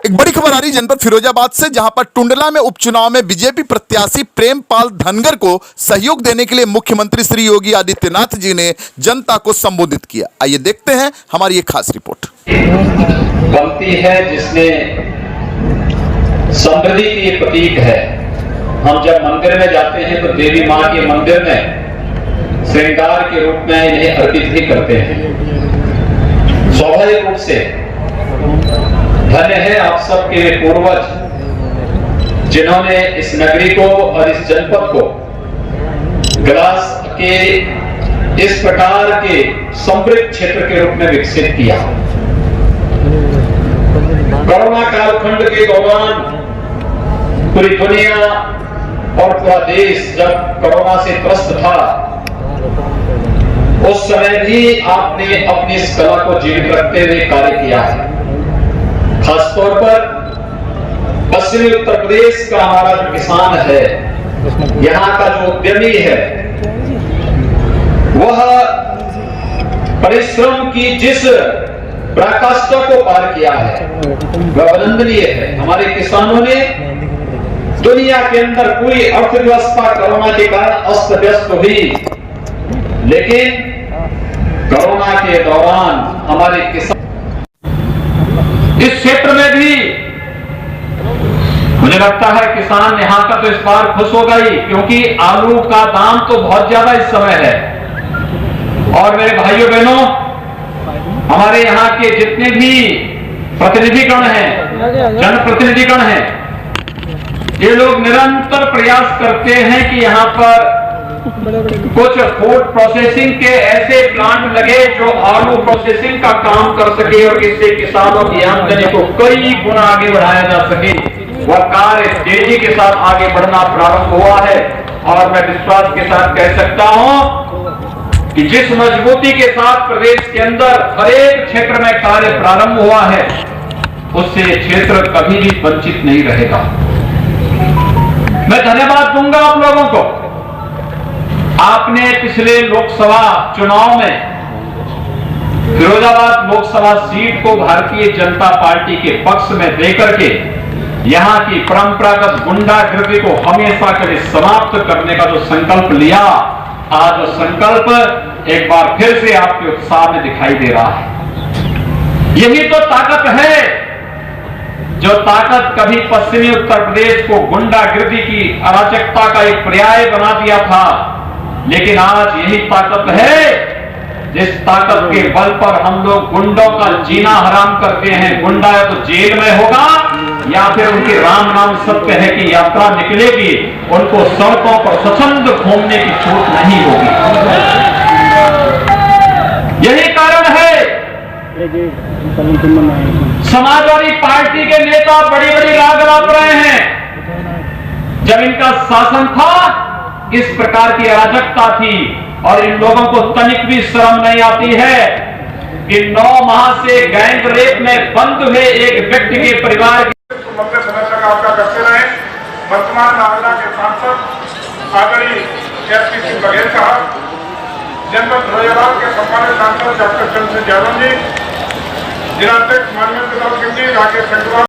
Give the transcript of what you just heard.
एक बड़ी खबर आ रही जनपद फिरोजाबाद से, जहां पर टुंडला में उपचुनाव में बीजेपी प्रत्याशी प्रेमपाल धनगर को सहयोग देने के लिए मुख्यमंत्री श्री योगी आदित्यनाथ जी ने जनता को संबोधित किया। आइए देखते हैं हमारी एक खास रिपोर्ट। गलती है जिसने समृद्धि की प्रतीक है। हम जब मंदिर में जाते हैं तो देवी मां के मंदिर में श्रृंगार के रूप में इन्हें अर्पित भी करते हैं। स्वाभाविक रूप से धन्य है आप सबके पूर्वज जिन्होंने इस नगरी को और इस जनपद को ग्लास के इस प्रकार के समृद्ध क्षेत्र के रूप में विकसित किया। कोरोना कालखंड के दौरान पूरी दुनिया और पूरा देश जब कोरोना से त्रस्त था, उस समय भी आपने अपनी इस कला को जीवित रखते हुए कार्य किया है। खासतौर पर पश्चिमी उत्तर प्रदेश का हमारा जो किसान है, यहाँ का जो उद्यमी है, वह परिश्रम की जिस पराकाष्ठा को पार किया है वह अभिनंदनीय है। हमारे किसानों ने दुनिया के अंदर पूरी अर्थव्यवस्था कोरोना के कारण अस्त व्यस्त हुई, लेकिन कोरोना के दौरान हमारे किसान इस क्षेत्र में भी मुझे लगता है किसान यहां का तो इस बार खुश हो गई, क्योंकि आलू का दाम तो बहुत ज्यादा इस समय है। और मेरे भाइयों बहनों, हमारे यहाँ के जितने भी प्रतिनिधिगण हैं, जनप्रतिनिधिगण हैं, ये लोग निरंतर प्रयास करते हैं कि यहाँ पर कुछ फूड प्रोसेसिंग के ऐसे प्लांट लगे जो आलू प्रोसेसिंग का काम कर सके और इससे किसानों की आमदनी को कई गुना आगे बढ़ाया जा सके। वह कार्य तेजी के साथ आगे बढ़ना प्रारंभ हुआ है और मैं विश्वास के साथ कह सकता हूं कि जिस मजबूती के साथ प्रदेश के अंदर हर एक क्षेत्र में कार्य प्रारंभ हुआ है, उससे क्षेत्र कभी भी वंचित नहीं रहेगा। मैं धन्यवाद दूंगा आप लोगों को। आपने पिछले लोकसभा चुनाव में फिरोजाबाद लोकसभा सीट को भारतीय जनता पार्टी के पक्ष में देकर के यहां की परंपरागत गुंडागिरी को हमेशा के लिए समाप्त करने का जो संकल्प लिया, आज वो संकल्प एक बार फिर से आपके उत्साह में दिखाई दे रहा है। यही तो ताकत है, जो ताकत कभी पश्चिमी उत्तर प्रदेश को गुंडागिरी की अराजकता का एक पर्याय बना दिया था, लेकिन आज यही ताकत है जिस ताकत के बल पर हम लोग गुंडों का जीना हराम करते हैं। गुंडा या तो जेल में होगा या फिर उनके राम नाम सत्य है की यात्रा निकलेगी, उनको सड़कों पर स्वच्छंद घूमने की छूट नहीं होगी। यही कारण है समाजवादी पार्टी के नेता बड़ी बड़ी राग लाप रहे हैं। जब इनका शासन था, इस प्रकार की अराजकता थी और इन लोगों को तनिक भी शर्म नहीं आती है कि 9 माह से गैंग रेप में बंद हुए एक व्यक्ति के परिवार की लंबे समय तक आपका करते रहे। वर्तमान नागदा के सांसद आदरणीय एसपी सिंह बघेल साहब, जनपद फिरोजाबाद के सम्मानित सांसद डॉक्टर चंद्रशेखर यादव जी, जिलाध्यक्ष माननीय प्रताप सिंह जी, राकेश